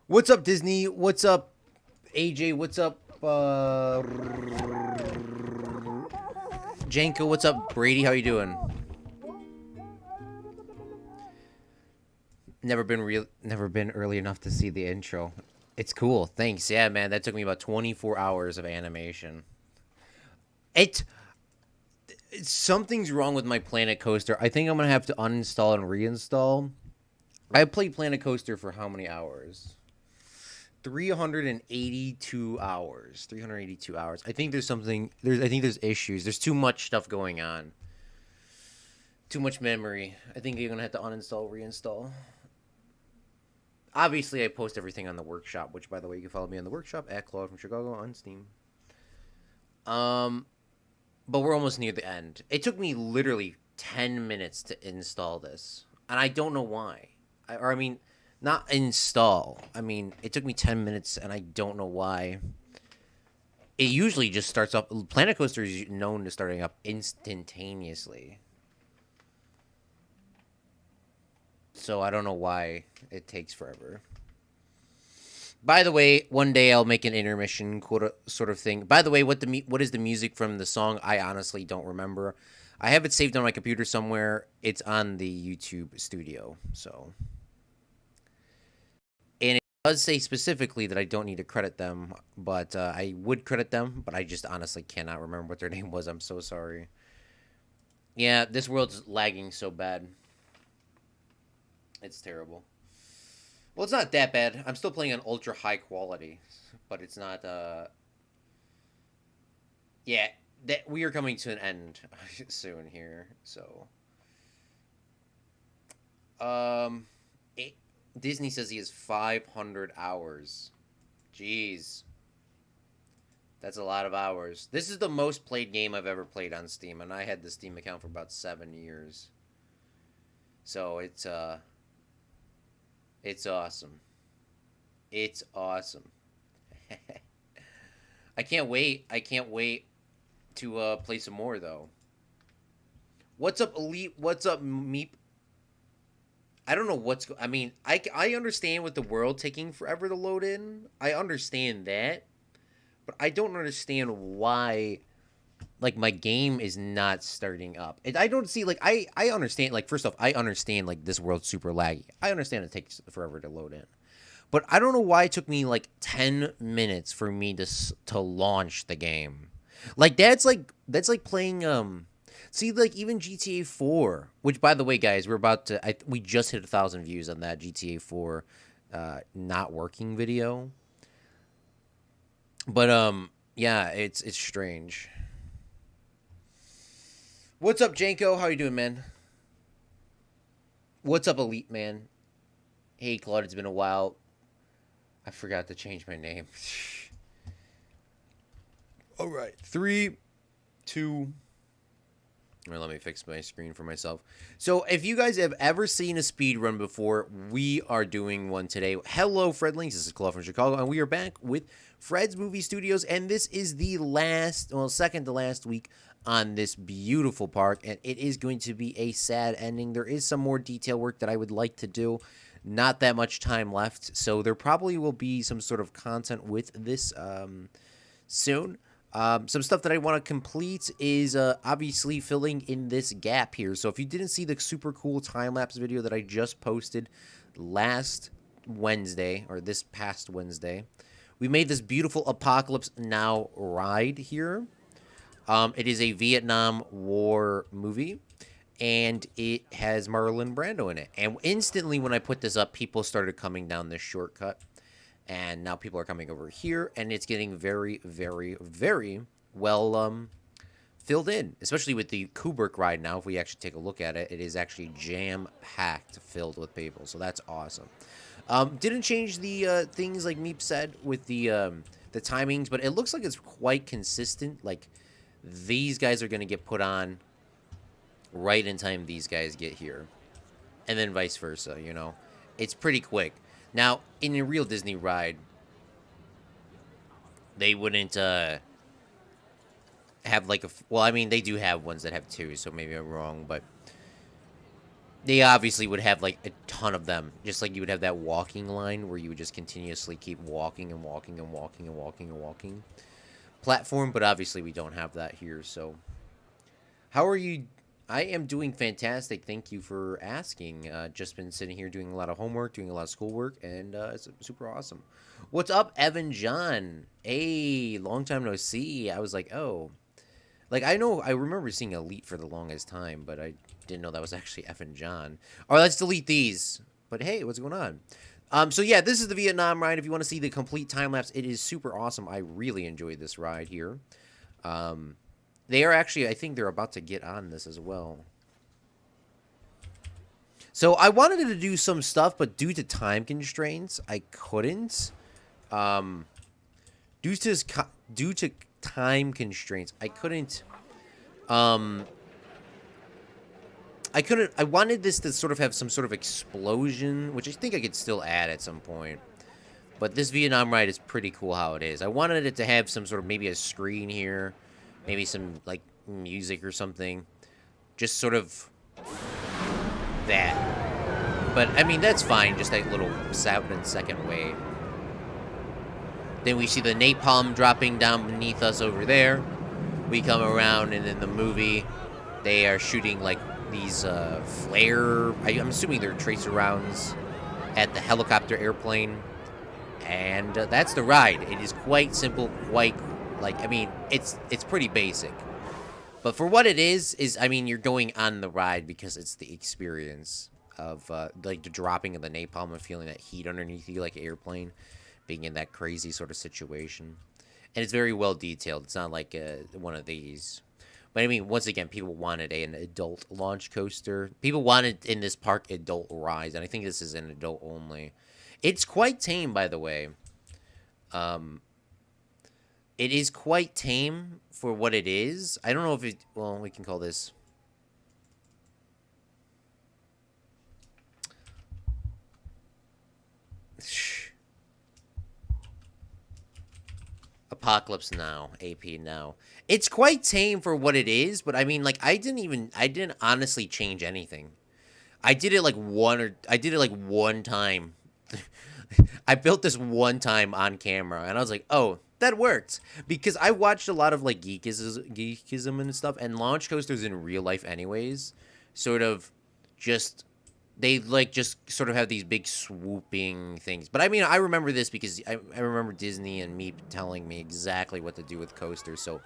What's up, Disney? What's up, AJ? What's up, Janko? What's up, Brady? How you doing? Never been early enough to see the intro. It's cool. Thanks. Yeah, man. That took me about 24 hours of animation. It Something's wrong with my Planet Coaster. I think I'm gonna have to uninstall and reinstall. I played Planet Coaster for how many hours? 382 hours. 382 hours. I think there's something I think there's issues. There's too much stuff going on. Too much memory. I think you're gonna have to uninstall, reinstall. Obviously, I post everything on the workshop, which, by the way, you can follow me on the workshop at Claude from Chicago on Steam. Um, but we're almost near the end. It took me literally 10 minutes to install this, and I don't know why. I mean, not install. I mean, it took me 10 minutes, and I don't know why. It usually just starts up. Planet Coaster is known to starting up instantaneously. So I don't know why it takes forever. By the way, one day I'll make an intermission sort of thing. By the way, what is the music from the song? I honestly don't remember. I have it saved on my computer somewhere. It's on the YouTube studio. So, and it does say specifically that I don't need to credit them, but I would credit them, but I just honestly cannot remember what their name was. I'm so sorry. Yeah, this world's lagging so bad. It's terrible. Well, it's not that bad. I'm still playing on ultra high quality, but it's not. Yeah, that we are coming to an end soon here. So, um, it, Disney says he has 500 hours. Jeez, that's a lot of hours. This is the most played game I've ever played on Steam, and I had the Steam account for about 7 years. So it's awesome. It's awesome. I can't wait. I can't wait to play some more though. What's up, Elite? What's up, Meep? I don't know I mean, I understand with the world taking forever to load in. I understand that, but I don't understand why like my game is not starting up. I don't see like I understand like first off I understand like this world's super laggy. I understand it takes forever to load in. But I don't know why it took me like 10 minutes for me to launch the game. Like that's like playing see like even GTA 4, which by the way guys, we just hit 1,000 views on that GTA 4 not working video. But yeah, it's strange. What's up, Janko? How you doing, man? What's up, Elite Man? Hey, Claude, it's been a while. I forgot to change my name. All right, three, two. Let me fix my screen for myself. So, if you guys have ever seen a speed run before, we are doing one today. Hello, Fredlings. This is Claude from Chicago, and we are back with Fred's Movie Studios. And this is the second to last week on this beautiful park, and it is going to be a sad ending. There is some more detail work that I would like to do. Not that much time left, so there probably will be some sort of content with this soon. Some stuff that I want to complete is obviously filling in this gap here. So if you didn't see the super cool time-lapse video that I just posted last Wednesday, or this past Wednesday, we made this beautiful Apocalypse Now ride here. It is a Vietnam War movie, and it has Marlon Brando in it. And instantly when I put this up, people started coming down this shortcut. And now people are coming over here, and it's getting very, very, very well filled in, especially with the Kubrick ride now. If we actually take a look at it, it is actually jam-packed filled with people, so that's awesome. Didn't change the things like Meep said with the timings, but it looks like it's quite consistent. Like, these guys are going to get put on right in time these guys get here, and then vice versa, you know? It's pretty quick. Now, in a real Disney ride, they wouldn't have like well, I mean, they do have ones that have two, so maybe I'm wrong, but They obviously would have like a ton of them, just like you would have that walking line where you would just continuously keep walking and walking and walking and walking and walking platform, but obviously we don't have that here. So how are you? I am doing fantastic. Thank you for asking. Just been sitting here doing a lot of homework, doing a lot of schoolwork, and it's super awesome. What's up, Evan John? Hey, long time no see. I was like, oh, like I know I remember seeing Elite for the longest time, but I didn't know that was actually Evan John. All right, let's delete these. But hey, what's going on? So yeah, this is the Vietnam ride. If you want to see the complete time lapse, it is super awesome. I really enjoyed this ride here. They are actually, I think they're about to get on this as well. So I wanted to do some stuff, but due to time constraints, I couldn't. Um, due to time constraints, I couldn't. Um, I wanted this to sort of have some sort of explosion, which I think I could still add at some point. But this Vietnam ride is pretty cool how it is. I wanted it to have some sort of maybe a screen here, maybe some like music or something, just sort of that. But I mean that's fine, just that little 7-second wave. Then we see the napalm dropping down beneath us over there. We come around, and in the movie, they are shooting like these flare. I'm assuming they're tracer rounds at the helicopter airplane. And that's the ride. It is quite simple, quite like I mean, it's pretty basic. But for what it is I mean, you're going on the ride because it's the experience of like the dropping of the napalm and feeling that heat underneath you like an airplane, being in that crazy sort of situation. And it's very well detailed. It's not like one of these. But I mean, once again, people wanted an adult launch coaster. People wanted in this park adult rides, and I think this is an adult only. It's quite tame, by the way. Um, it is quite tame for what it is. I don't know if it. Well, we can call this. Apocalypse Now, AP Now. It's quite tame for what it is, but I mean, like, I didn't honestly change anything. I did it like one time. I built this one time on camera, and I was like, oh, that worked. Because I watched a lot of, like, geekism and stuff, and launch coasters in real life anyways, sort of just they like just sort of have these big swooping things. But I mean, I remember this because I remember Disney and me telling me exactly what to do with coasters. So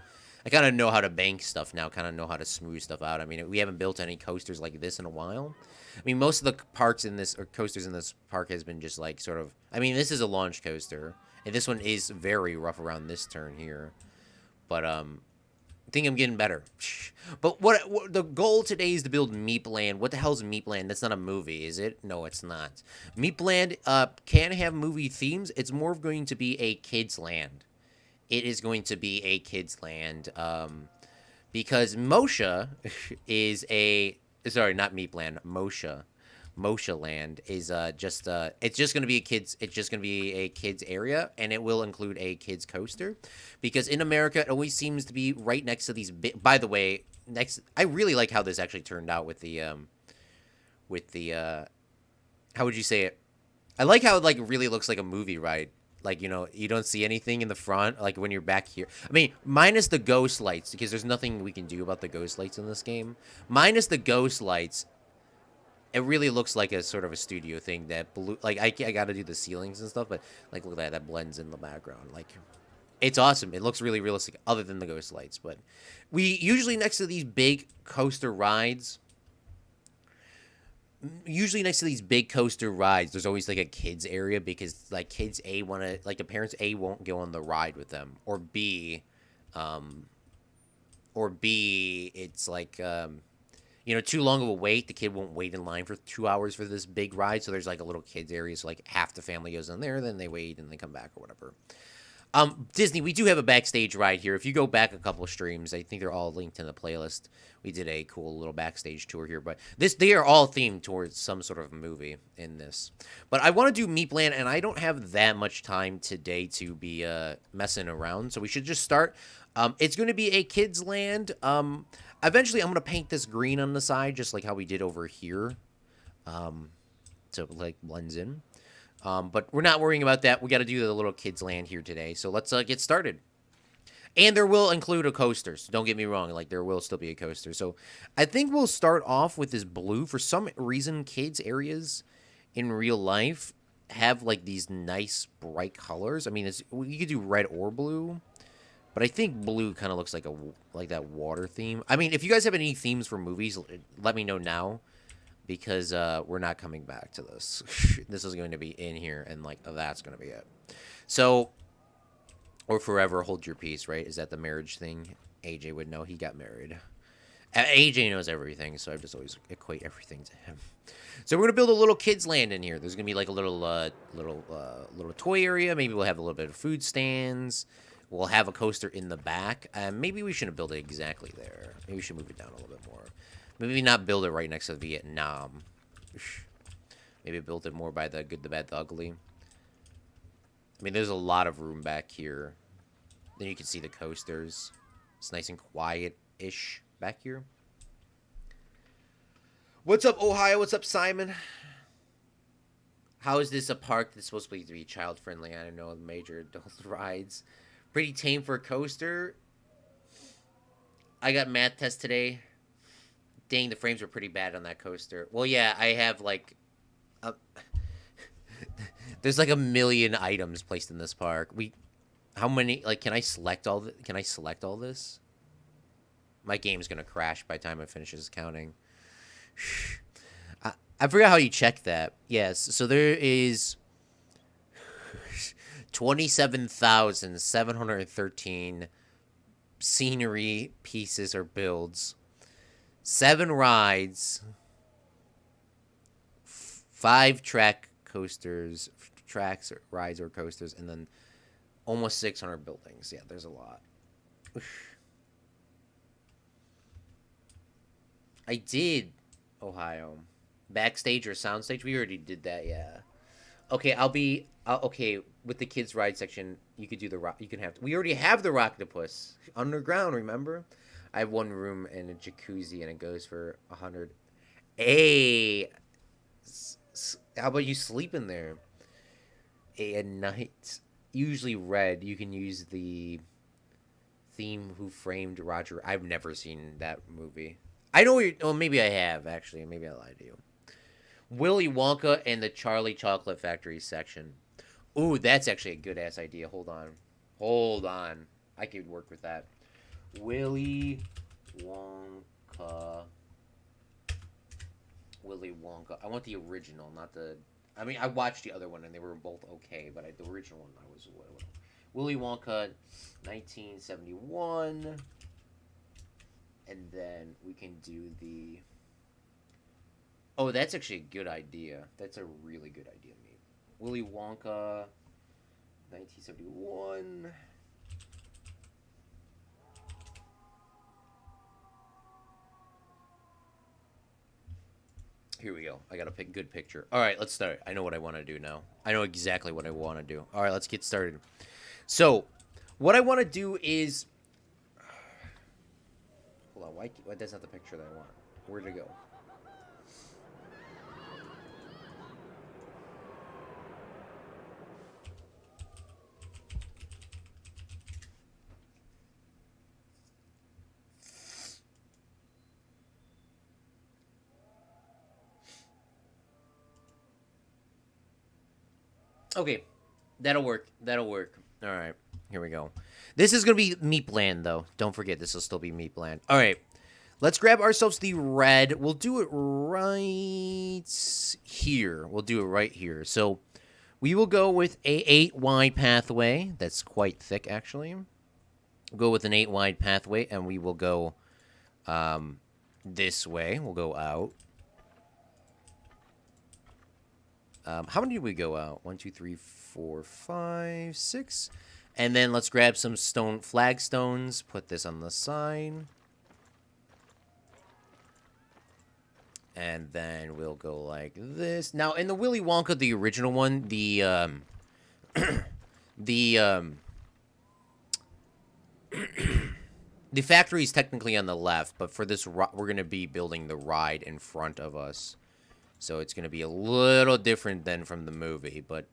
I kind of know how to bank stuff now, kind of know how to smooth stuff out. I mean, we haven't built any coasters like this in a while. I mean, most of the parks in this, or coasters in this park has been just like sort of, I mean, this is a launch coaster. And this one is very rough around this turn here. But, I think I'm getting better. But what the goal today is to build Meepland. What the hell's Meepland? That's not a movie, is it? No, it's not. Meepland can have movie themes. It's more of going to be a kids land. It is going to be a kids land. Because MOSHA is a sorry, not Meepland, MOSHA. MOSHA land is it's just gonna be a kids area, and it will include a kids coaster, because in America it always seems to be right next to these by the way, I really like how this actually turned out with the how would you say it? I like how it like really looks like a movie ride. Like, you know, you don't see anything in the front, like when you're back here. I mean, minus the ghost lights, because there's nothing we can do about the ghost lights in this game. Minus the ghost lights, it really looks like a sort of a studio thing that blue. Like I got to do the ceilings and stuff, but like look at that blends in the background. Like it's awesome. It looks really realistic, other than the ghost lights. But we usually next to these big coaster rides. Usually next to these big coaster rides, there's always like a kids area, because like kids like the parents won't go on the ride with them, or um, it's like you know, too long of a wait. The kid won't wait in line for 2 hours for this big ride. So there's like a little kids area. So like half the family goes in there, then they wait and they come back or whatever. Disney, we do have a backstage ride here. If you go back a couple of streams, I think they're all linked in the playlist. We did a cool little backstage tour here, but they are all themed towards some sort of movie in this. But I want to do Meepland, and I don't have that much time today to be messing around, so we should just start. It's going to be a kids land. Eventually, I'm going to paint this green on the side, just like how we did over here. So it like blends in. But we're not worrying about that. We got to do the little kids land here today. So let's get started. And there will include a coaster. So don't get me wrong. Like, there will still be a coaster. So I think we'll start off with this blue. For some reason, kids' areas in real life have, like, these nice, bright colors. I mean, you could do red or blue. But I think blue kind of looks like that water theme. I mean, if you guys have any themes for movies, let me know now. Because we're not coming back to this. This is going to be in here, and, like, that's going to be it. So... Or forever hold your peace, right? Is that the marriage thing? AJ would know. He got married. AJ knows everything, so I just always equate everything to him. So we're gonna build a little kids' land in here. There's gonna be like a little toy area. Maybe we'll have a little bit of food stands. We'll have a coaster in the back. Maybe we shouldn't build it exactly there. Maybe we should move it down a little bit more. Maybe not build it right next to Vietnam. Maybe build it more by the good, the bad, the ugly. I mean, there's a lot of room back here. Then you can see the coasters. It's nice and quiet-ish back here. What's up, Ohio? What's up, Simon? How is this a park that's supposed to be child-friendly? I don't know, major adult rides. Pretty tame for a coaster. I got math test today. Dang, the frames were pretty bad on that coaster. Well, yeah, I have, like... There's like a million items placed in this park. How many? Like, can I select all? Can I select all this? My game's gonna crash by the time it finishes counting. I forgot how you check that. Yes, so there is 27,713 scenery pieces or builds, 7 rides, 5 tracks, rides, or coasters, and then almost 600 buildings. Yeah, there's a lot. I did Ohio. Backstage or soundstage? We already did that, yeah. Okay, okay, with the kids' ride section, you could do we already have the Rocktopus. Underground, remember? I have 1 room and a jacuzzi, and it goes for 100. Hey! How about you sleep in there? At night, usually red. You can use the theme Who Framed Roger. I've never seen that movie. I know maybe I have, actually. Maybe I lied to you. Willy Wonka and the Charlie Chocolate Factory section. Ooh, that's actually a good-ass idea. Hold on. I could work with that. Willy Wonka. I want the original, not the... I mean, I watched the other one, and they were both okay, but the original one, I was... Willy Wonka, 1971. And then we can do the... Oh, that's actually a good idea. That's a really good idea, mate. Willy Wonka, 1971... Here we go. I got a good picture. All right, let's start. I know what I want to do now. I know exactly what I want to do. All right, let's get started. So, what I want to do is... Hold on. Why that's not the picture that I want? Where'd it go? Okay, that'll work. All right, here we go. This is going to be Meatland, though. Don't forget, this will still be Meatland. All right, let's grab ourselves the red. We'll do it right here. So we will go with a 8 wide pathway. That's quite thick, actually. We'll go with an 8 wide pathway, and we will go this way. We'll go out. How many did we go out? 1, 2, 3, 4, 5, 6. And then let's grab some flagstones. Put this on the side. And then we'll go like this. Now, in the Willy Wonka, the original one, the factory is technically on the left, but for this, we're going to be building the ride in front of us. So it's going to be a little different than from the movie, but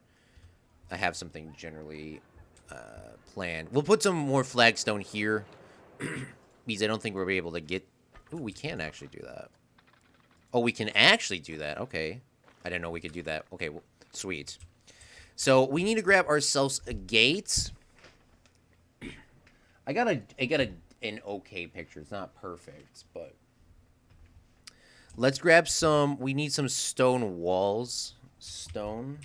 I have something generally planned. We'll put some more flagstone here because I don't think we'll be able to get... Ooh, we can actually do that. Oh, we can actually do that. Okay. I didn't know we could do that. Okay, well, sweet. So we need to grab ourselves a gate. I got an okay picture. It's not perfect, but let's grab some. We need some stone walls. Stone.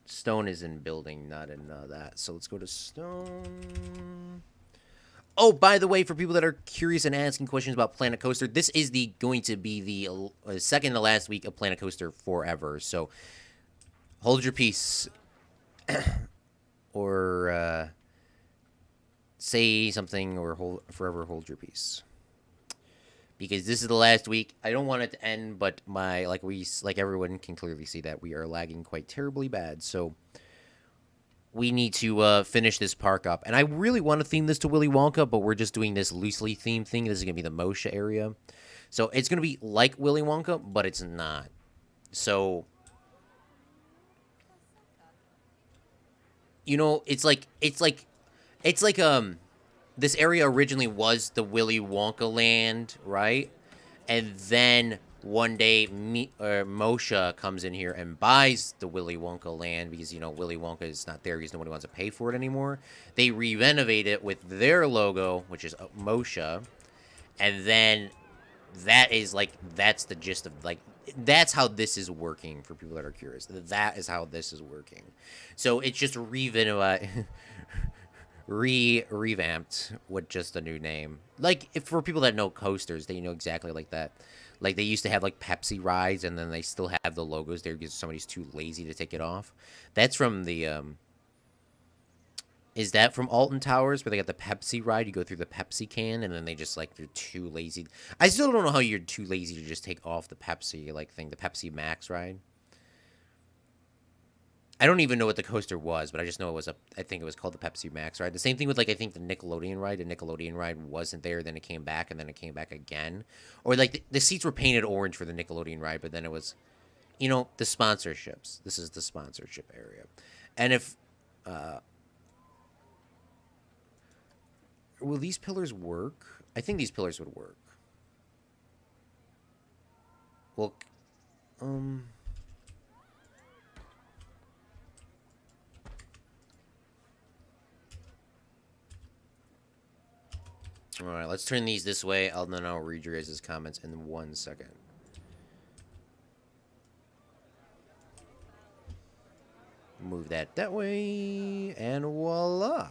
Stone is in building, not in that. So let's go to stone. Oh, by the way, for people that are curious and asking questions about Planet Coaster, this is going to be the second to last week of Planet Coaster forever. So hold your peace, or say something, or forever hold your peace, because this is the last week. I don't want it to end, but like everyone can clearly see that we are lagging quite terribly bad. So we need to finish this park up. And I really want to theme this to Willy Wonka, but we're just doing this loosely themed thing. This is going to be the MOSHA area. So it's going to be like Willy Wonka, but it's not. So, you know, it's like this area originally was the Willy Wonka land, right? And then one day, MOSHA comes in here and buys the Willy Wonka land because, you know, Willy Wonka is not there because nobody wants to pay for it anymore. They re-renovate it with their logo, which is MOSHA. And then that's the gist of, like, that's how this is working for people that are curious. That is how this is working. So it's just revamped with just a new name. Like, if for people that know coasters, they know exactly like that. Like, they used to have, like, Pepsi rides, and then they still have the logos there because somebody's too lazy to take it off. That's from the, is that from Alton Towers, where they got the Pepsi ride? You go through the Pepsi can, and then they just, like, they're too lazy. I still don't know how you're too lazy to just take off the Pepsi, like, thing, the Pepsi Max ride. I don't even know what the coaster was, but I just know it was I think it was called the Pepsi Max ride. The same thing with, like, I think the Nickelodeon ride. The Nickelodeon ride wasn't there, then it came back, and then it came back again. Or, like, the seats were painted orange for the Nickelodeon ride, but then it was, you know, the sponsorships. This is the sponsorship area. And if, will these pillars work? I think these pillars would work. Well, all right, let's turn these this way. Then I'll read your guys' comments in 1 second. Move that way, and voila.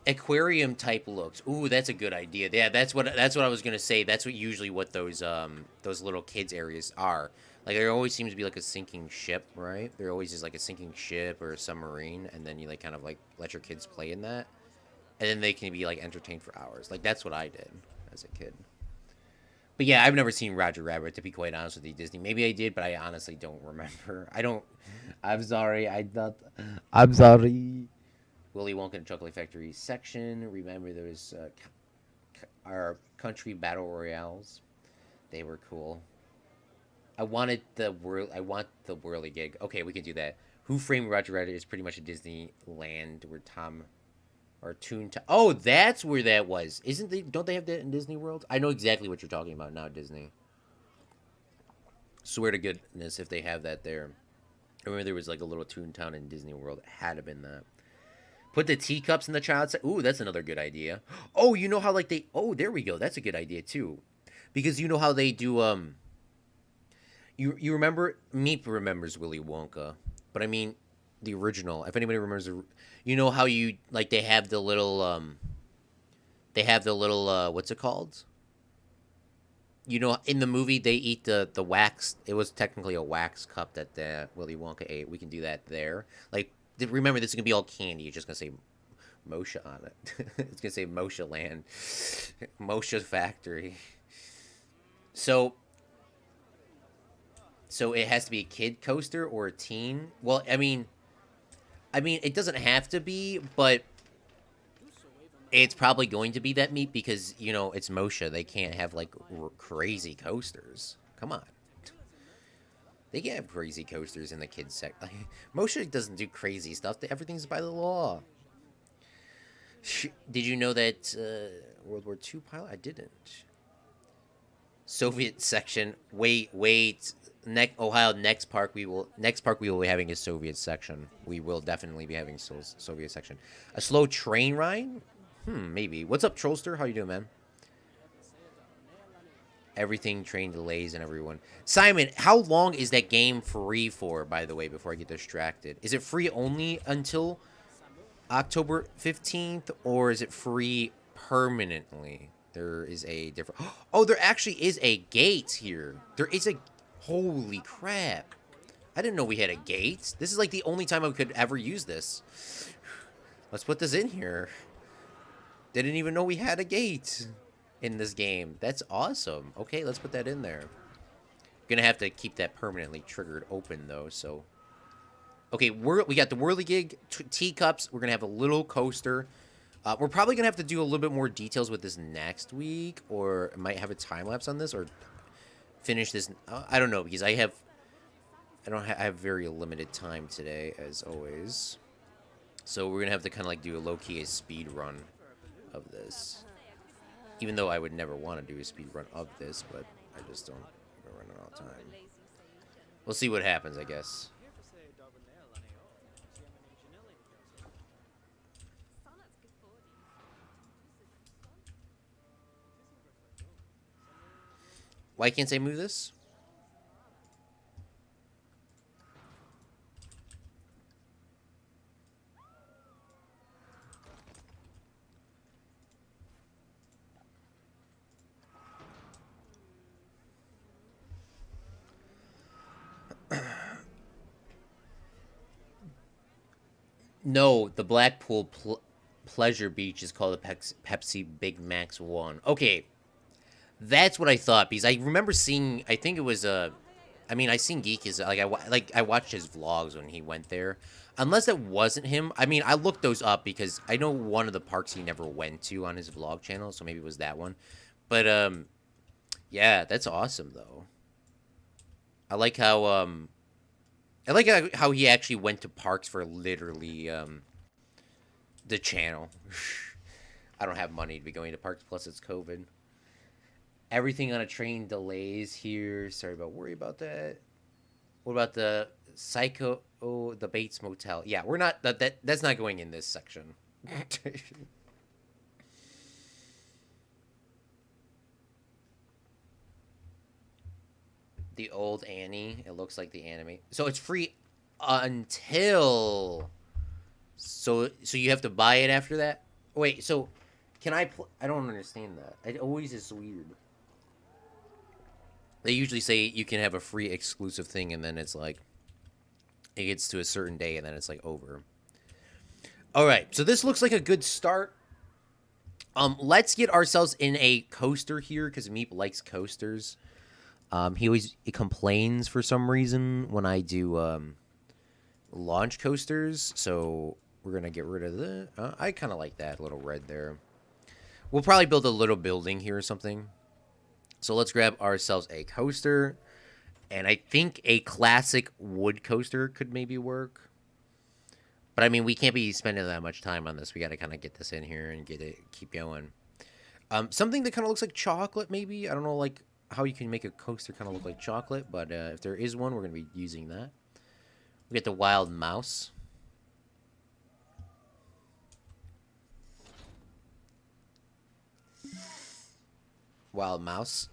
Aquarium type looks. Ooh, that's a good idea. Yeah, that's what I was gonna say. That's what those little kids areas are. Like, there always seems to be, like, a sinking ship, right? There always is, like, a sinking ship or a submarine, and then you, like, kind of, like, let your kids play in that. And then they can be, like, entertained for hours. Like, that's what I did as a kid. But yeah, I've never seen Roger Rabbit, to be quite honest with you, Disney. Maybe I did, but I honestly don't remember. I'm sorry. I'm sorry. Willy Wonka and Chocolate Factory section. Remember, there was our country battle royales. They were cool. I want the whirly gig. Okay, we can do that. Who Framed Roger Rabbit is pretty much a Disneyland where Tom or Oh, that's where that was. Don't they have that in Disney World? I know exactly what you're talking about now, Disney. Swear to goodness if they have that there. I remember there was, like, a little Toontown in Disney World. It had to have been that. Put the teacups in the child side. Ooh, that's another good idea. Oh, you know how, like, oh, there we go. That's a good idea too. Because you know how they do you remember, Meep remembers Willy Wonka, but I mean the original. If anybody remembers, you know how you, like, they have the little what's it called? You know, in the movie they eat the wax. It was technically a wax cup that Willy Wonka ate. We can do that there. Like, remember, this is gonna be all candy. You're just gonna say MOSHA on it. It's gonna say MOSHA Land, MOSHA Factory. So it has to be a kid coaster or a teen. Well, I mean, it doesn't have to be, but It's probably going to be that meat because, you know, it's MOSHA. They can't have, like, crazy coasters. Come on. They can't have crazy coasters in the kids' section. Like, MOSHA doesn't do crazy stuff. Everything's by the law. Did you know that World War II pilot? I didn't. Soviet section. Wait. Ohio. Next park we will be having a Soviet section. We will definitely be having Soviet section. A slow train ride. Maybe. What's up, Trollster? How you doing, man? Everything train delays and everyone. Simon, how long is that game free for? By the way, before I get distracted, is it free only until October 15th, or is it free permanently? There is a different. Oh, there actually is a gate here. There is a. Holy crap! I didn't know we had a gate. This is like the only time I could ever use this. Let's put this in here. Didn't even know we had a gate in this game. That's awesome. Okay, let's put that in there. Gonna have to keep that permanently triggered open though. So, okay, we got the whirligig teacups. We're gonna have a little coaster. We're probably gonna have to do a little bit more details with this next week, or might have a time lapse on this, or finish this. I don't know because I have very limited time today as always. So we're gonna have to kind of like do a low-key speed run of this. Even though I would never want to do a speed run of this, but I just don't run out of time. We'll see what happens, I guess. Why can't I move this? No, the Blackpool Pleasure Beach is called the Pepsi Big Max 1. Okay, that's what I thought because I remember seeing. I think it was I mean, I seen Geek is like I watched his vlogs when he went there. Unless it wasn't him. I mean, I looked those up because I know one of the parks he never went to on his vlog channel, so maybe it was that one. But yeah, that's awesome though. I like how he actually went to parks for literally the channel. I don't have money to be going to parks. Plus, it's COVID. Everything on a train delays here. Sorry about worry about that. What about the Psycho? Oh, the Bates Motel. Yeah, we're not that's not going in this section. The old Annie. It looks like the anime. So it's free until. So you have to buy it after that. Wait. So can I? I don't understand that. It always is weird. They usually say you can have a free exclusive thing, and then it's like it gets to a certain day, and then it's like over. All right. So this looks like a good start. Let's get ourselves in a coaster here because Meep likes coasters. He complains for some reason when I do launch coasters, so we're gonna get rid of the. I kind of like that little red there. We'll probably build a little building here or something. So let's grab ourselves a coaster, and I think a classic wood coaster could maybe work. But I mean, we can't be spending that much time on this. We got to kind of get this in here and keep going. Something that kind of looks like chocolate, maybe. I don't know, like how you can make a coaster kind of look like chocolate, but if there is one, we're going to be using that. We get the wild mouse. Wild mouse.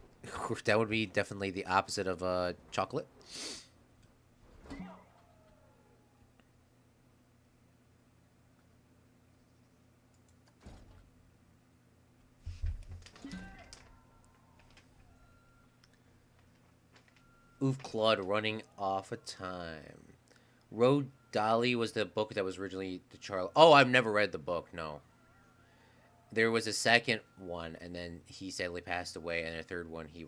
That would be definitely the opposite of chocolate. Oof, Claude running off of time. Road Dolly was the book that was originally the Charlie. Oh, I've never read the book. No. There was a second one, and then he sadly passed away. And a third one, he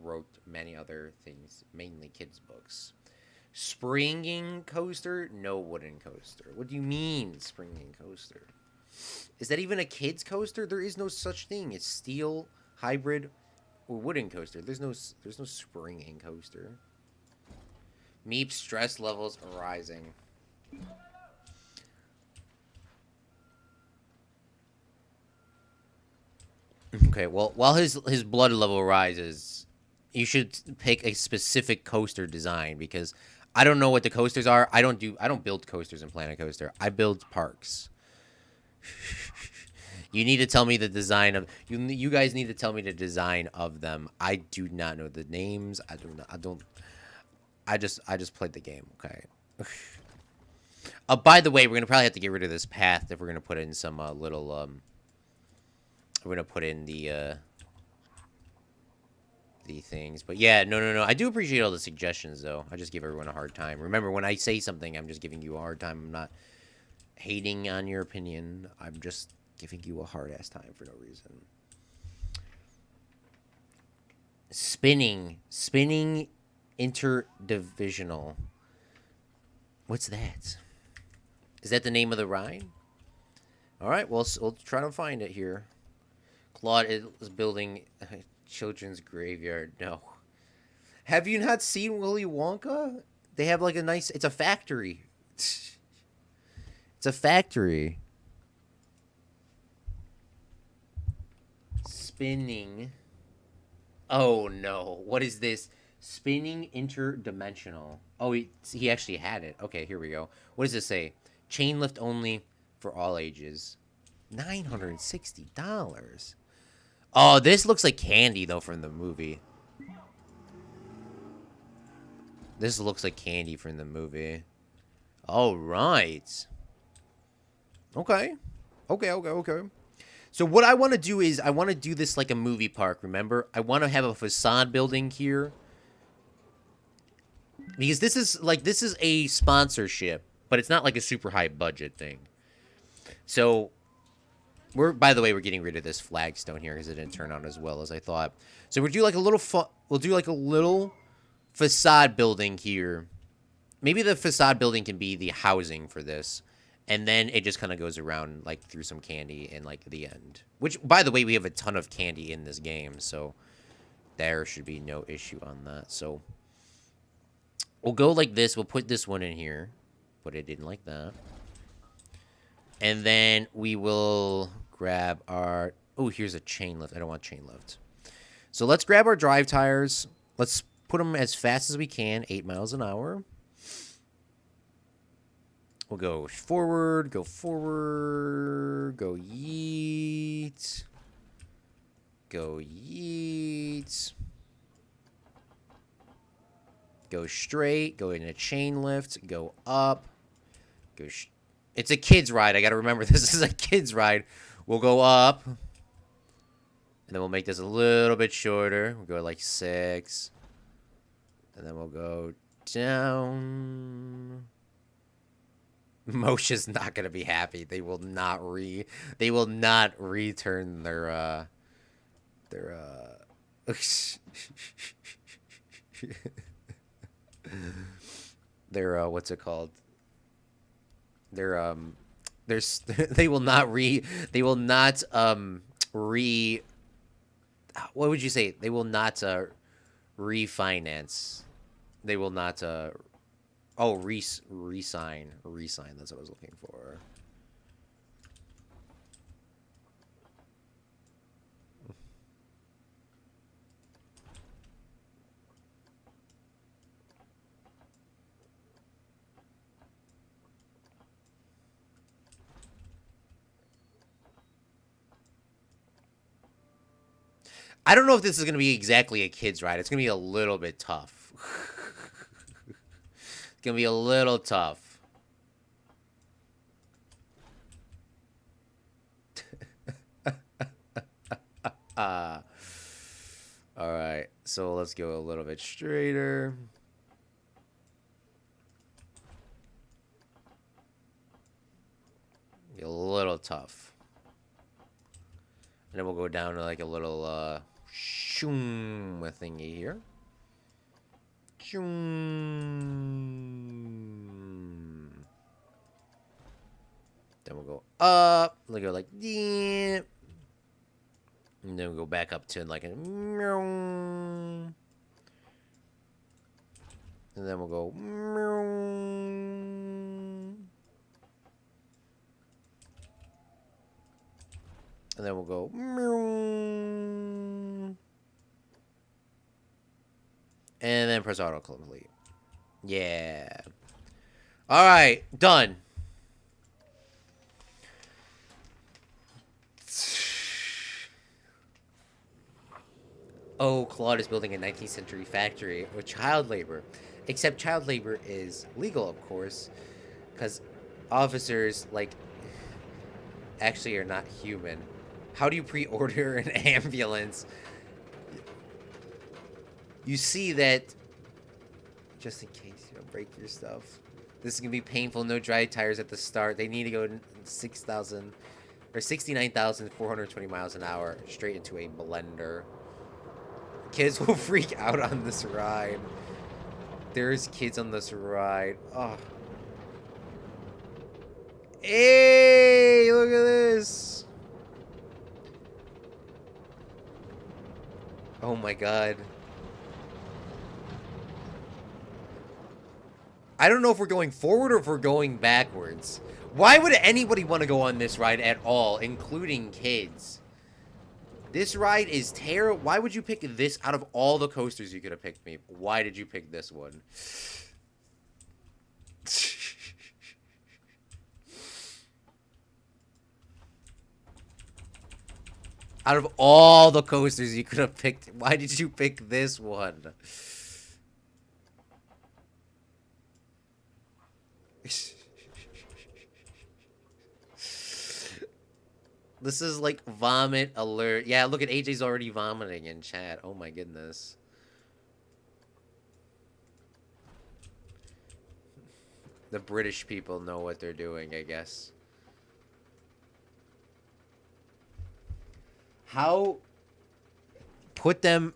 wrote many other things, mainly kids' books. Springing coaster, no wooden coaster. What do you mean, springing coaster? Is that even a kid's coaster? There is no such thing. It's steel, hybrid, or wooden coaster. There's no springing coaster. Meep stress levels are rising. Okay, well, while his blood level rises, you should pick a specific coaster design because I don't know what the coasters are. I don't build coasters in Planet Coaster. I build parks. You need to tell me the design of you guys need to tell me the design of them. I do not know the names. I just played the game, okay? By the way, we're gonna probably have to get rid of this path if we're gonna put in some little we're gonna put in the things. But yeah, no. I do appreciate all the suggestions though. I just give everyone a hard time. Remember, when I say something, I'm just giving you a hard time. I'm not hating on your opinion. I'm just giving you a hard ass time for no reason. Spinning interdivisional. What's that? Is that the name of the ride? All right, well, we'll try to find it here. Claude is building a children's graveyard. No. Have you not seen Willy Wonka? They have like a nice... It's a factory. It's a factory. Spinning. Oh, no. What is this? Spinning interdimensional. Oh, he actually had it. Okay, here we go. What does this say? Chain lift only for all ages. $960. Oh, this looks like candy, though, from the movie. This looks like candy from the movie. All right. Okay. Okay. So what I want to do is I want to do this like a movie park, remember? I want to have a facade building here. Because this is a sponsorship, but it's not like a super high budget thing. So by the way, we're getting rid of this flagstone here because it didn't turn out as well as I thought. So we'll do like a little facade building here. Maybe the facade building can be the housing for this. And then it just kind of goes around like through some candy in like the end. Which, by the way, we have a ton of candy in this game, so there should be no issue on that. So we'll go like this. We'll put this one in here. Put it in like that. And then we will grab our... Oh, here's a chain lift. I don't want chain lift. So let's grab our drive tires. Let's put them as fast as we can. 8 miles an hour. We'll go forward. Go yeet. Go yeet. Go straight. Go in a chain lift. Go up. It's a kid's ride. I got to remember this is a kid's ride. We'll go up. And then we'll make this a little bit shorter. We'll go like 6. And then we'll go down. MOSHA's not going to be happy. They will not return their their what's it called? They will not what would you say? They will not refinance. They will not resign. That's what I was looking for. I don't know if this is going to be exactly a kid's ride. It's going to be a little bit tough. It's going to be a little tough. All right. So let's go a little bit straighter. Be a little tough. And then we'll go down to like a little shoom thingy here. Shoom. Then we'll go up. We'll go like, yeah. And then we'll go back up to like a. And then we'll go. And then we'll go. And then press auto complete. Yeah. All right, done. Oh, Claude is building a 19th century factory with child labor. Except child labor is legal, of course, because officers, like, actually are not human. How do you pre-order an ambulance? You see that, just in case you don't break your stuff. This is going to be painful. No dry tires at the start. They need to go 6,000 or 69,420 miles an hour straight into a blender. Kids will freak out on this ride. There's kids on this ride. Oh. Hey, look at this. Oh my god. I don't know if we're going forward or if we're going backwards. Why would anybody want to go on this ride at all, including kids? This ride is terrible. Why would you pick this out of all the coasters you could have picked me? Why did you pick this one? Out of all the coasters you could have picked, why did you pick this one? This is like vomit alert. Yeah, look at AJ's already vomiting in chat. Oh my goodness. The British people know what they're doing, I guess. How? Put them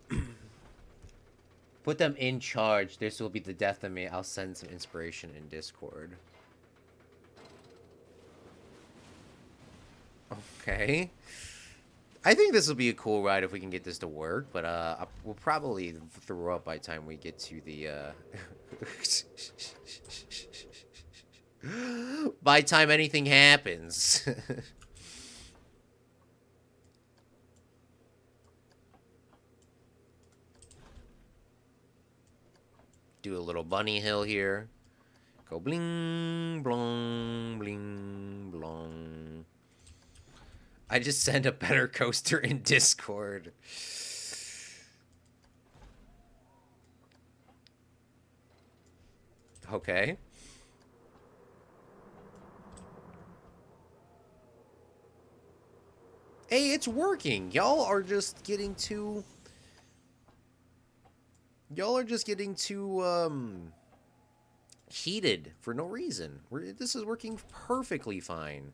in charge. This will be the death of me. I'll send some inspiration in Discord. Okay. I think this will be a cool ride if we can get this to work, but we'll probably throw up by the time we get to the by the time anything happens. Do a little bunny hill here. Go bling, blong, bling, blong. I just sent a better coaster in Discord. Okay. Hey, it's working. Y'all are just getting too... Y'all are just getting too, heated for no reason. This is working perfectly fine.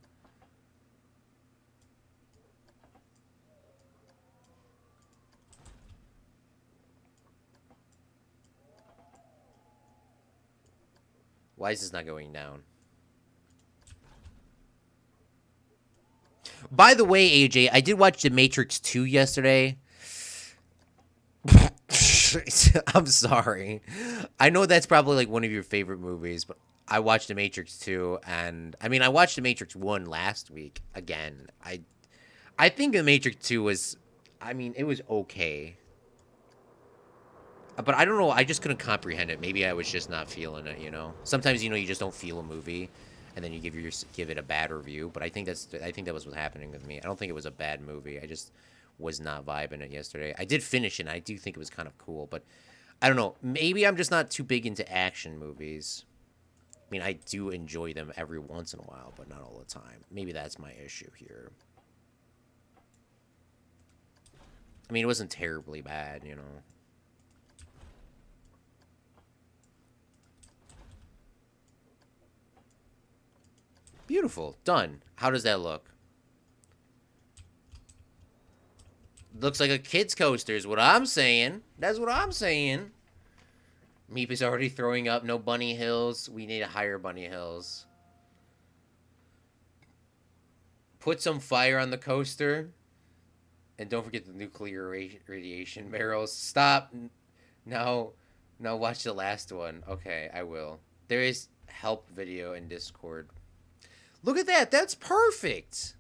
Why is this not going down? By the way, AJ, I did watch The Matrix 2 yesterday. I'm sorry. I know that's probably like one of your favorite movies, but I watched The Matrix 2, and I mean, I watched The Matrix 1 last week again. I think The Matrix 2 was, I mean, it was okay. But I don't know, I just couldn't comprehend it. Maybe I was just not feeling it, you know? Sometimes, you know, you just don't feel a movie, and then you give it a bad review. But I think that was what's happening with me. I don't think it was a bad movie. I just was not vibing it yesterday. I did finish it, and I do think it was kind of cool, but I don't know. Maybe I'm just not too big into action movies. I mean, I do enjoy them every once in a while, but not all the time. Maybe that's my issue here. I mean, it wasn't terribly bad, you know? Beautiful. Done. How does that look? Looks like a kid's coaster is what I'm saying. That's what I'm saying. Meep is already throwing up. No bunny hills. We need higher bunny hills. Put some fire on the coaster. And don't forget the nuclear radiation barrels. Stop. No. No, watch the last one. Okay, I will. There is help video in Discord. Look at that. That's perfect.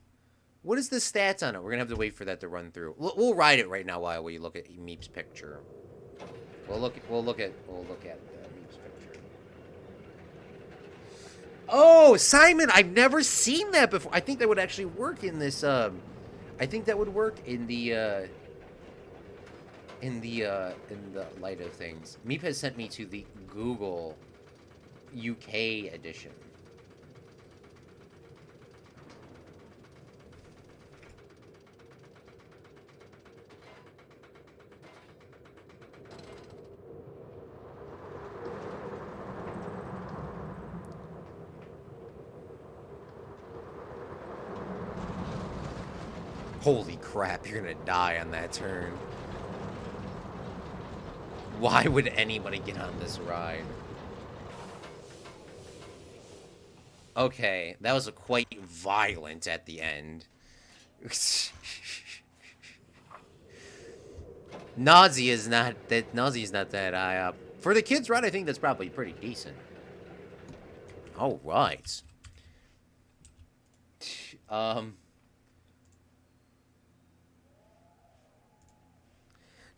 What is the stats on it? We're going to have to wait for that to run through. We'll ride it right now while we look at Meep's picture. We'll look at Meep's picture. Oh, Simon, I've never seen that before. I think that would actually work in this I think that would work in the light of things. Meep has sent me to the Google UK edition. Holy crap, you're gonna die on that turn. Why would anybody get on this ride? Okay, that was quite violent at the end. Nausea is not that high up. For the kids' ride, I think that's probably pretty decent. All right.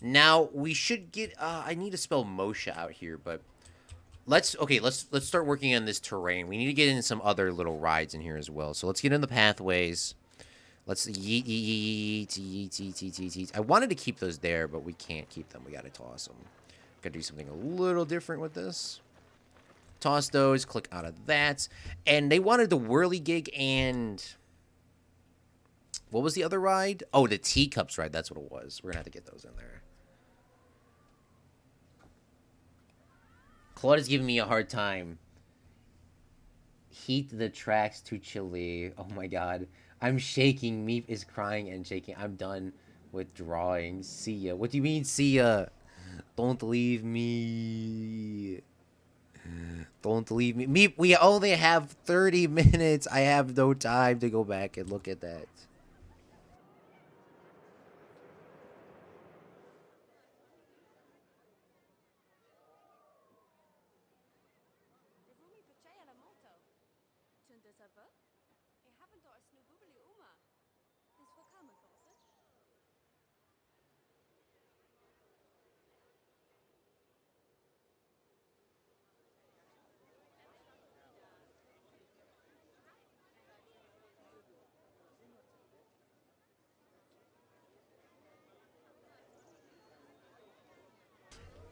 Now we should get. I need to spell MOSHA out here, but let's start working on this terrain. We need to get in some other little rides in here as well. So let's get in the pathways. Let's yeet. I wanted to keep those there, but we can't keep them. We gotta toss them. Gotta do something a little different with this. Toss those. Click out of that. And they wanted the whirligig and what was the other ride? Oh, the teacups ride. That's what it was. We're gonna have to get those in there. Claude is giving me a hard time. Heat the tracks too chilly. Oh my god. I'm shaking. Meep is crying and shaking. I'm done with drawing. See ya. What do you mean, see ya? Don't leave me. Don't leave me. Meep, we only have 30 minutes. I have no time to go back and look at that.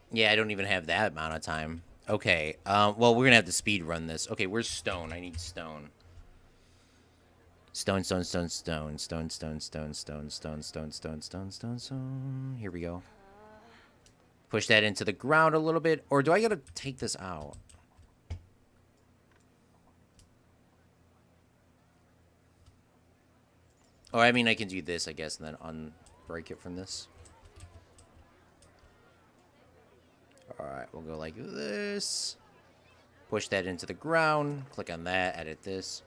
Yeah, I don't even have that amount of time. Okay, well, we're gonna have to speed run this. Okay, where's stone? I need stone. Stone. Here we go. Push that into the ground a little bit. Or do I gotta take this out? Or, I mean, I can do this, I guess, and then unbreak it from this. Alright, we'll go like this. Push that into the ground. Click on that, edit this.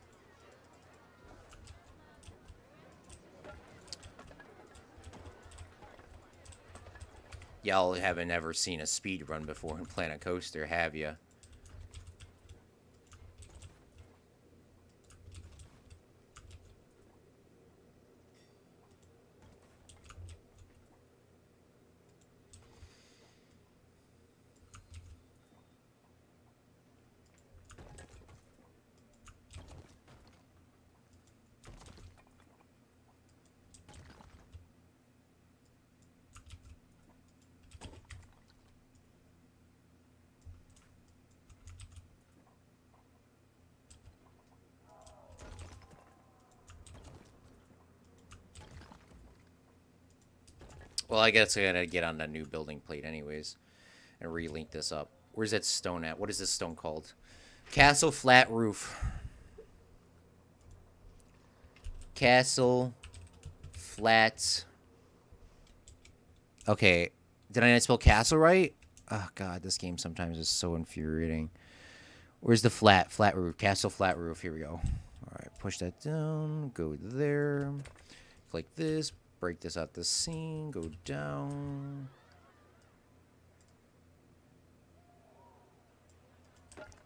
Y'all haven't ever seen a speed run before in Planet Coaster, have ya? Well, I guess I gotta get on that new building plate anyways. And relink this up. Where's that stone at? What is this stone called? Castle Flat Roof. Castle Flat. Okay. Did I not spell castle right? Oh, God. This game sometimes is so infuriating. Where's the flat roof? Castle Flat Roof. Here we go. All right. push that down, go there, click this, break this out the scene, go down.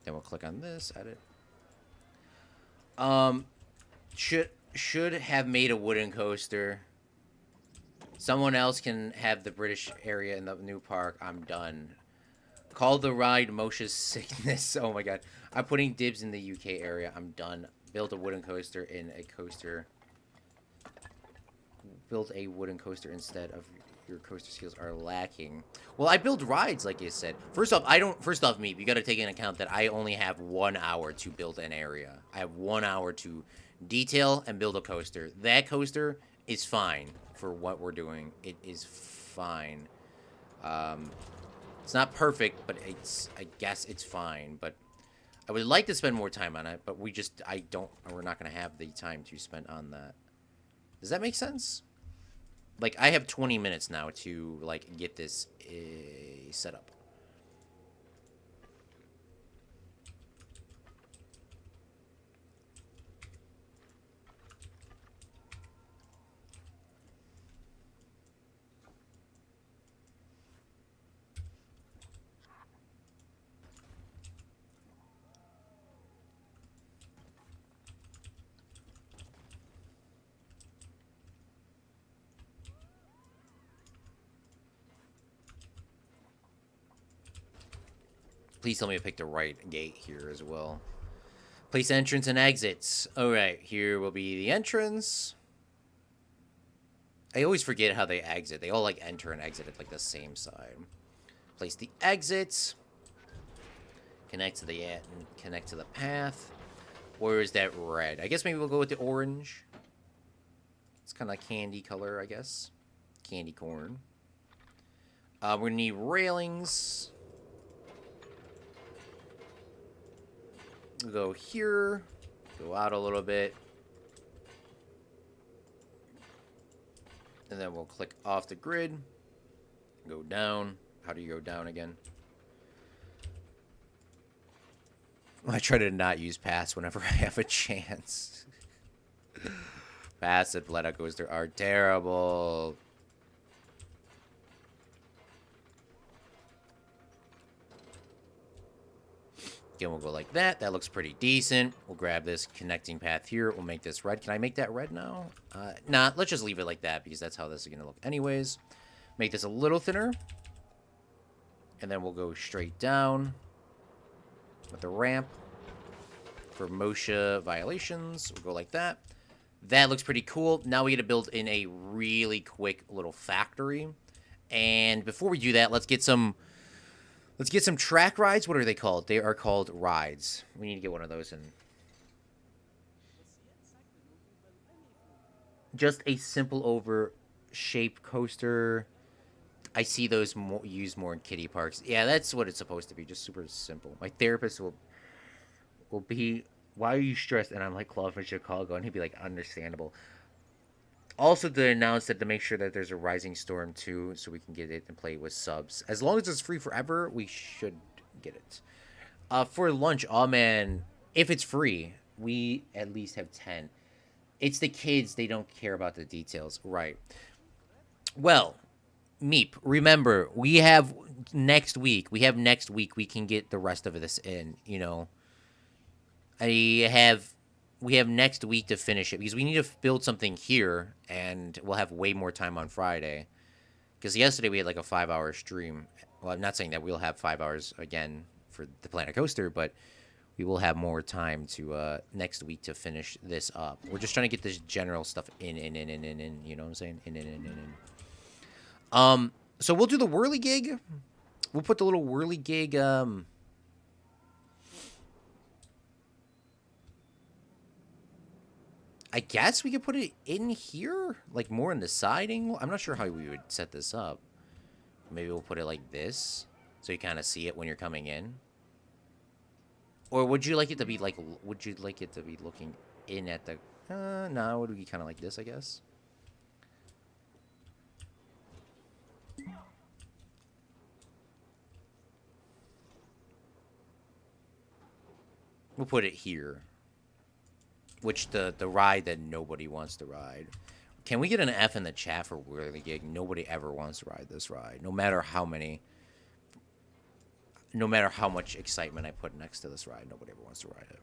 Then we'll click on this, edit. Should have made a wooden coaster. Someone else can have the British area in the new park. I'm done. Call the ride MOSHA's sickness. Oh my god. I'm putting dibs in the UK area. I'm done. Build a wooden coaster in a coaster. Build a wooden coaster instead of your coaster skills are lacking. Well, I build rides, like you said. First off, Meep, you gotta take into account that I only have 1 hour to build an area. I have 1 hour to detail and build a coaster. That coaster is fine for what we're doing. It is fine. It's not perfect, but I guess it's fine. But I would like to spend more time on it, but we're not going to have the time to spend on that. Does that make sense? Like, I have 20 minutes now to, like, get this set up. Please tell me to pick the right gate here as well. Place entrance and exits. Alright, here will be the entrance. I always forget how they exit. They all, like, enter and exit at, like, the same side. Place the exits. Connect to the path. Or is that red? I guess maybe we'll go with the orange. It's kind of like candy color, I guess. Candy corn. We're going to need railings. We'll go here. Go out a little bit. And then we'll click off the grid. Go down. How do you go down again? I try to not use pass whenever I have a chance. Pass and let coaster are terrible. Again, we'll go like that. That looks pretty decent. We'll grab this connecting path here. We'll make this red. Can I make that red now? Nah, let's just leave it like that because that's how this is going to look anyways. Make this a little thinner. And then we'll go straight down with the ramp for MOSHA violations. We'll go like that. That looks pretty cool. Now we got to build in a really quick little factory. And before we do that, let's get some track rides. What are they called? They are called rides. We need to get one of those in. Just a simple over-shaped coaster. I see those used more in kiddie parks. Yeah, that's what it's supposed to be. Just super simple. My therapist will be, why are you stressed? And I'm like, Claude from Chicago. And he'd be like, understandable. Also to announce that to make sure that there's a Rising Storm 2 so we can get it and play with subs. As long as it's free forever, we should get it. For lunch, oh man, if it's free, we at least have 10. It's the kids, they don't care about the details. Right. Well, Meep, remember, we have next week. We have next week. We can get the rest of this in, you know. We have next week to finish it because we need to build something here, and we'll have way more time on Friday. Because yesterday we had like a 5-hour stream. Well, I'm not saying that we'll have 5 hours again for the Planet Coaster, but we will have more time to next week to finish this up. We're just trying to get this general stuff in. You know what I'm saying? In. So we'll do the whirly gig. We'll put the little whirly gig. I guess we could put it in here, like more in the siding. I'm not sure how we would set this up. Maybe we'll put it like this, so you kind of see it when you're coming in. Or would you like it to be like? Would you like it to be looking in at the? No, it would be kind of like this, I guess. We'll put it here. Which the ride that nobody wants to ride. Can we get an F in the chat for Whirly Gig? Nobody ever wants to ride this ride. No matter how much excitement I put next to this ride, nobody ever wants to ride it.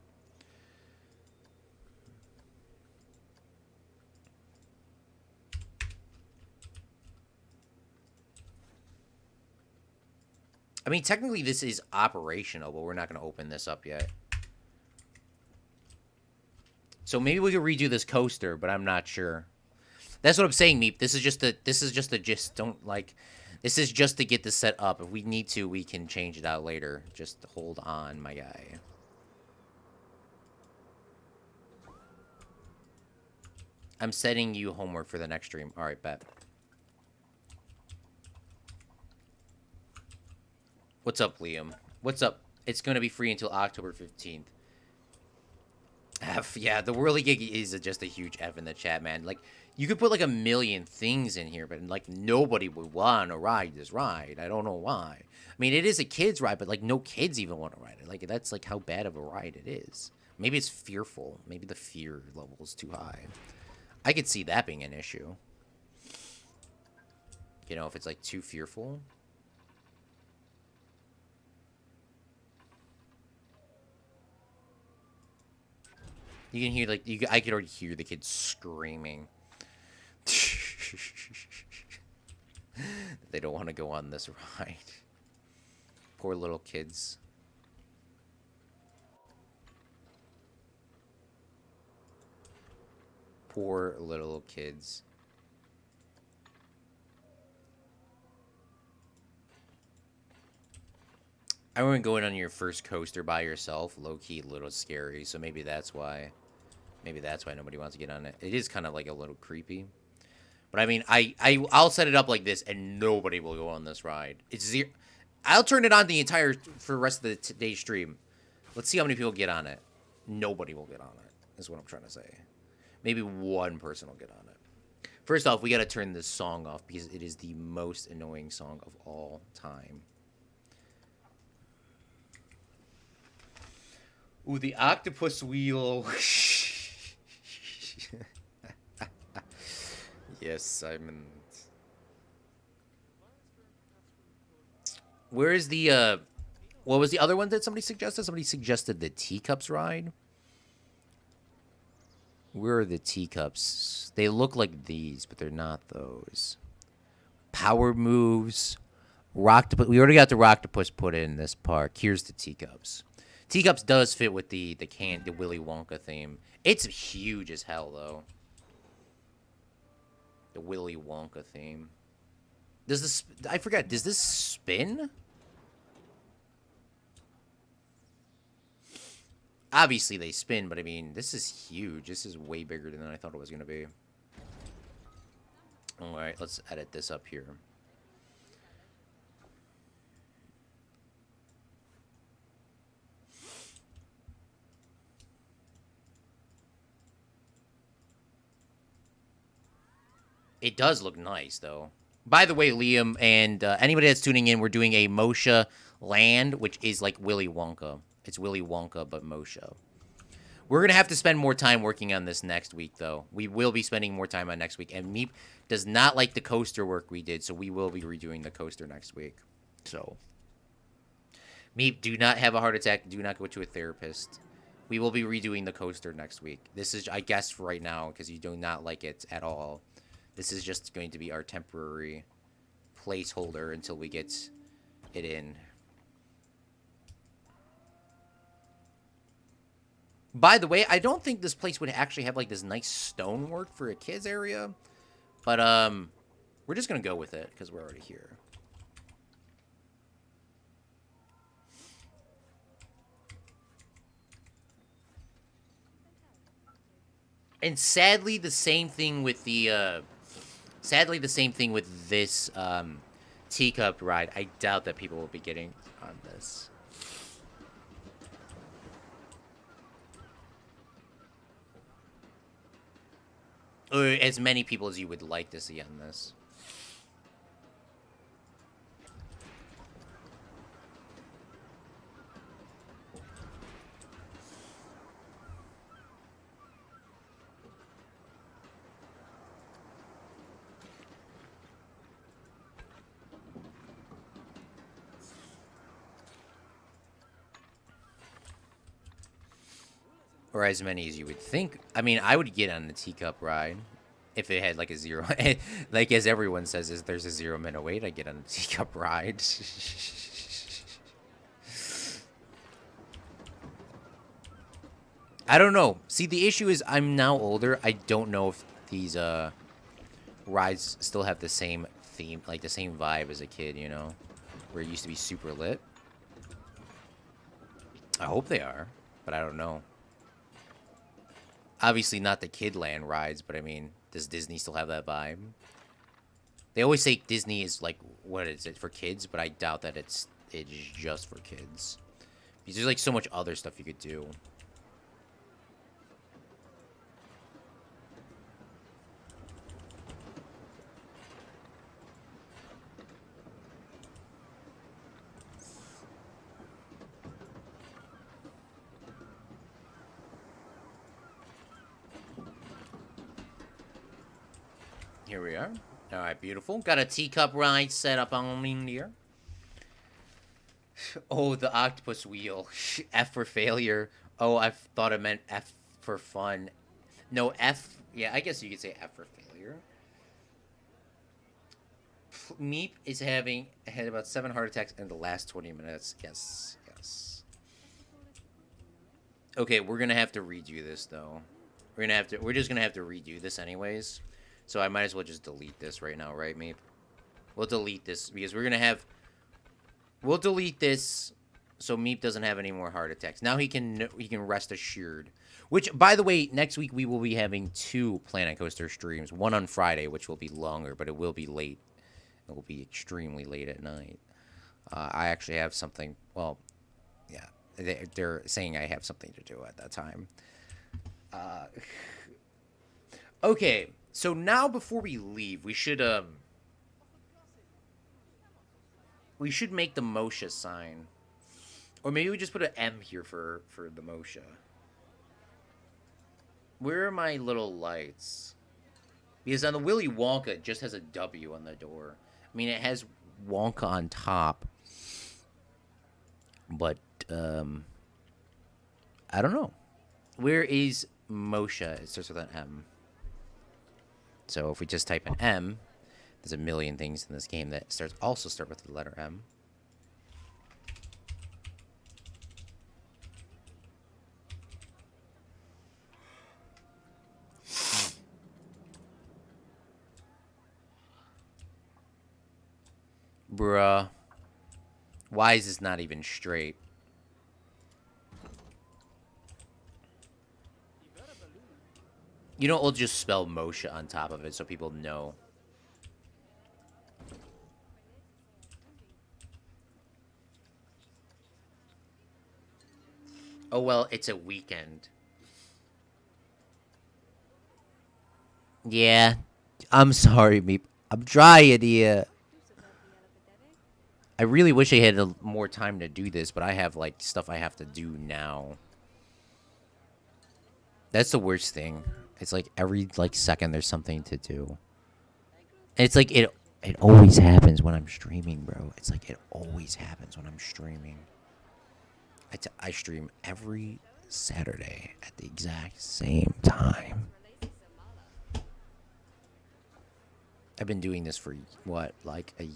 I mean, technically this is operational, but we're not going to open this up yet. So maybe we could redo this coaster, but I'm not sure. That's what I'm saying, Meep. This is just to get this set up. If we need to, we can change it out later. Just hold on, my guy. I'm setting you homework for the next stream. All right, bet. What's up, Liam? What's up? It's going to be free until October 15th. F, yeah, the Whirly Gig is just a huge F in the chat, man. Like, you could put like a million things in here, but like nobody would want to ride this ride. I don't know why. I mean, it is a kid's ride, but like no kids even want to ride it. Like, that's like how bad of a ride it is. Maybe it's fearful. Maybe the fear level is too high. I could see that being an issue. You know, if it's like too fearful. You can hear, like, I could already hear the kids screaming. They don't want to go on this ride. Poor little kids. Poor little kids. I remember going on your first coaster by yourself. Low-key, a little scary, so maybe that's why. Maybe that's why nobody wants to get on it. It is kind of like a little creepy. But I mean, I'll set it up like this, and nobody will go on this ride. It's zero. I'll turn it on for the rest of the today's stream. Let's see how many people get on it. Nobody will get on it, is what I'm trying to say. Maybe one person will get on it. First off, we got to turn this song off because it is the most annoying song of all time. Ooh, the octopus wheel. Yes, Simon. Where is the, what was the other one that somebody suggested? Somebody suggested the teacups ride. Where are the teacups? They look like these, but they're not those. Power moves. Rocktopus. We already got the Rocktopus put in this park. Here's the teacups. Teacups does fit with the Willy Wonka theme. It's huge as hell, though. The Willy Wonka theme. Does this... I forgot. Does this spin? Obviously, they spin, but I mean, this is huge. This is way bigger than I thought it was going to be. Alright, let's edit this up here. It does look nice, though. By the way, Liam, and anybody that's tuning in, we're doing a MOSHA land, which is like Willy Wonka. It's Willy Wonka, but MOSHA. We're going to have to spend more time working on this next week, though. We will be spending more time on next week. And Meep does not like the coaster work we did, so we will be redoing the coaster next week. So, Meep, do not have a heart attack. Do not go to a therapist. We will be redoing the coaster next week. This is, I guess, for right now, because you do not like it at all. This is just going to be our temporary placeholder until we get it in. By the way, I don't think this place would actually have like this nice stonework for a kids area. But we're just going to go with it because we're already here. And sadly, the same thing with the this teacup ride. I doubt that people will be getting on this. Or as many people as you would like to see on this. Or as many as you would think. I mean, I would get on the teacup ride if it had like a zero. Like as everyone says, is there's a 0 minute wait. I get on the teacup ride. I don't know. See, the issue is I'm now older. I don't know if these rides still have the same theme, like the same vibe as a kid, you know, where it used to be super lit. I hope they are, but I don't know. Obviously not the Kidland rides, but I mean, does Disney still have that vibe? They always say Disney is like, what is it, for kids? But I doubt that it's just for kids. Because there's like so much other stuff you could do. Here we are. All right, beautiful. Got a teacup ride set up on in here. Oh, the octopus wheel. F for failure. Oh, I thought it meant F for fun. No, F. Yeah, I guess you could say F for failure. Meep is had about 7 heart attacks in the last 20 minutes. Yes, yes. Okay, we're gonna have to redo this though. We're just gonna have to redo this anyways. So I might as well just delete this right now, right, Meep? We'll delete this because we'll delete this so Meep doesn't have any more heart attacks. Now he can rest assured. Which, by the way, next week we will be having 2 Planet Coaster streams. One on Friday, which will be longer, but it will be late. It will be extremely late at night. I actually have something. Well, yeah, they're saying I have something to do at that time. Okay. So now, before we leave, we should make the MOSHA sign, or maybe we just put an M here for the MOSHA. Where are my little lights? Because on the Willy Wonka, it just has a W on the door. I mean, it has Wonka on top, but I don't know. Where is MOSHA? It starts with an M. So if we just type an M, there's a million things in this game that also start with the letter M. Bruh. Why is this not even straight? You know, we'll just spell MOSHA on top of it so people know. Oh, well, it's a weekend. Yeah. I'm sorry, Meep. I'm trying here. I really wish I had more time to do this, but I have, like, stuff I have to do now. That's the worst thing. It's like every, like, second there's something to do. And it's like it always happens when I'm streaming, bro. It's like it always happens when I'm streaming. I stream every Saturday at the exact same time. I've been doing this for, what, like a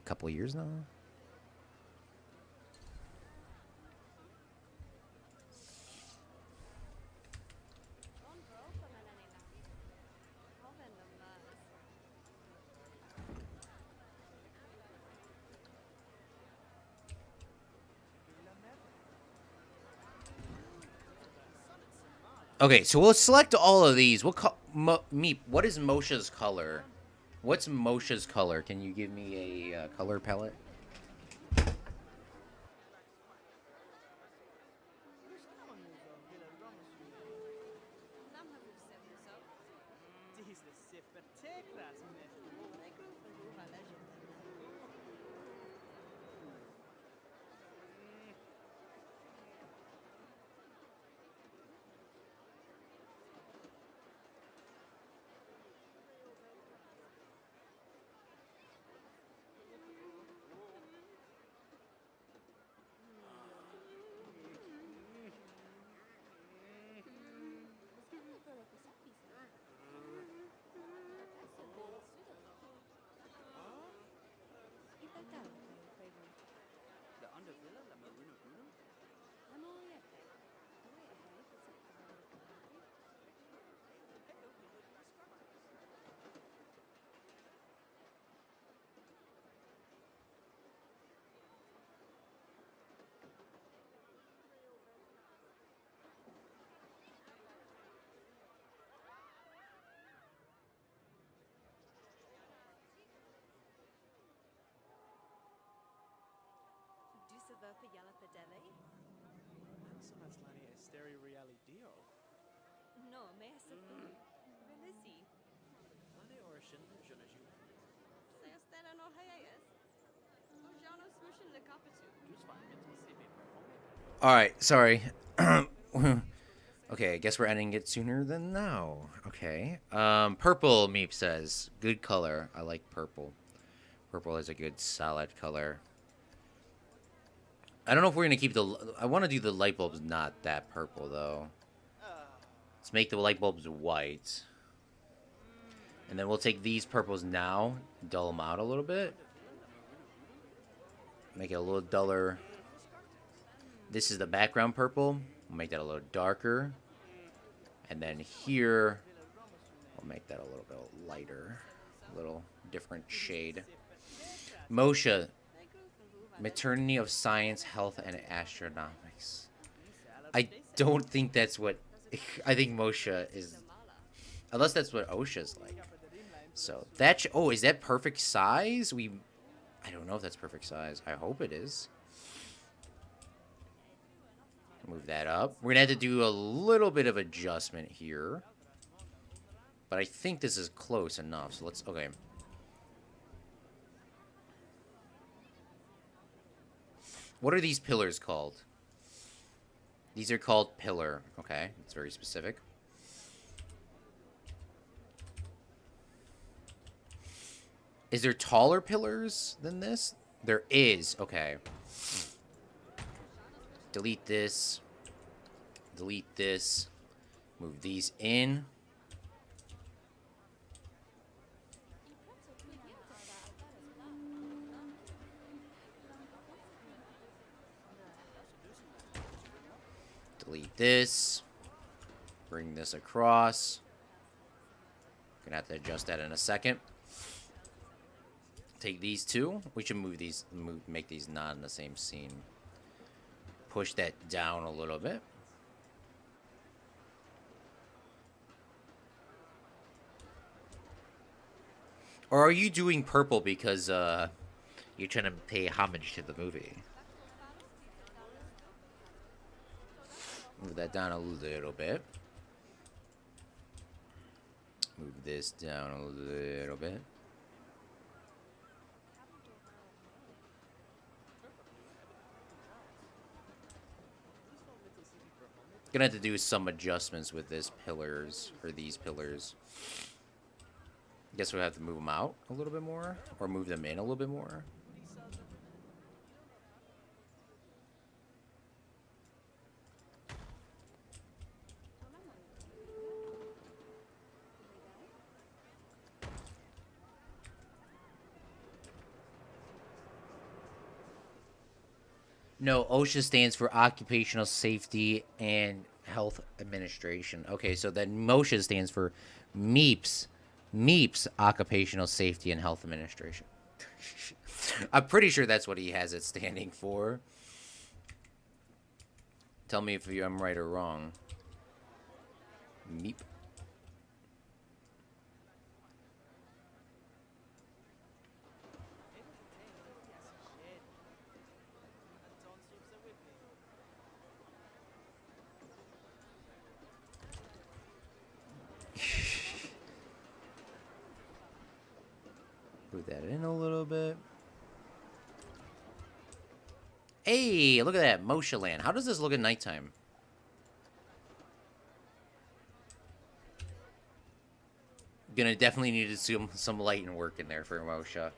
couple of years now? Okay, so we'll select all of these. We'll Meep, what is MOSHA's color? What's MOSHA's color? Can you give me a color palette? No, me hace Velisi. Se estera no hayas. Ojano smushin the kapatu. Alright, sorry. Okay, I guess we're ending it sooner than now. Okay. Purple, Meep says. Good color. I like purple. Purple is a good, solid color. I don't know if we're going to keep the... I want to do the light bulbs not that purple, though. Let's make the light bulbs white. And then we'll take these purples now, dull them out a little bit. Make it a little duller. This is the background purple. We'll make that a little darker. And then here, we'll make that a little bit lighter. A little different shade. MOSHA. Maternity of Science, Health, and Astronomics. I don't think that's what... I think MOSHA is... Unless that's what OSHA's like. So, that... Oh, is that perfect size? I don't know if that's perfect size. I hope it is. Move that up. We're going to have to do a little bit of adjustment here. But I think this is close enough. So, let's... Okay. What are these pillars called? These are called pillar. Okay, it's very specific. Is there taller pillars than this? There is. Okay. Delete this. Delete this. Move these in. Delete this. Bring this across. Gonna have to adjust that in a second. Take these two. We should move these, make these not in the same scene. Push that down a little bit. Or are you doing purple because you're trying to pay homage to the movie? Move that down a little bit. Move this down a little bit. Gonna have to do some adjustments with this pillars, or these pillars. Guess we'll have to move them out a little bit more, or move them in a little bit more. No, OSHA stands for Occupational Safety and Health Administration. Okay, so then MOSHA stands for MEEPS. MEEPS, Occupational Safety and Health Administration. I'm pretty sure that's what he has it standing for. Tell me if I'm right or wrong. MEEP. Put that in a little bit. Hey, look at that, MOSHA land. How does this look at nighttime? Gonna definitely need to do some lighting work in there for MOSHA.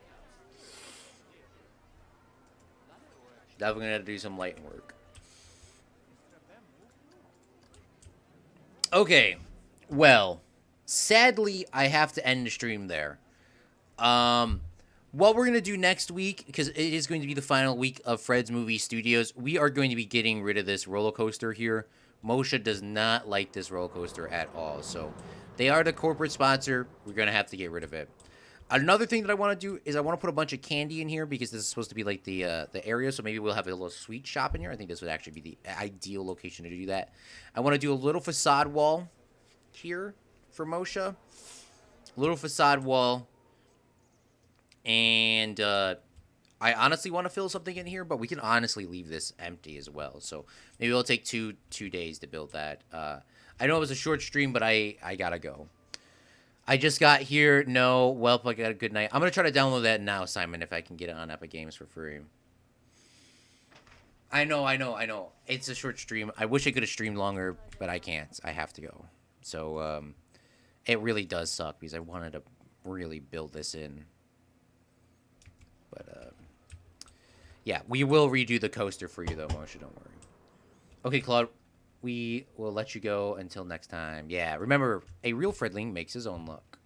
Definitely gonna have to do some lighting work. Okay, well, sadly, I have to end the stream there. What we're going to do next week, because it is going to be the final week of Fred's Movie Studios, we are going to be getting rid of this roller coaster here. MOSHA does not like this roller coaster at all, so they are the corporate sponsor. We're going to have to get rid of it. Another thing that I want to do is I want to put a bunch of candy in here, because this is supposed to be like the area, so maybe we'll have a little sweet shop in here. I think this would actually be the ideal location to do that. I want to do a little facade wall here for MOSHA. Little facade wall. And I honestly want to fill something in here, but we can honestly leave this empty as well. So maybe it'll take two days to build that. I know it was a short stream, but I gotta go. I just got here. No, well, I got a good night. I'm gonna try to download that now, Simon, if I can get it on Epic Games for free. I know. It's a short stream. I wish I could have streamed longer, but I can't. I have to go. So it really does suck because I wanted to really build this in. But yeah, we will redo the coaster for you though, Mosha. Don't worry. Okay, Claude, we will let you go until next time. Yeah, remember, a real friendling makes his own luck.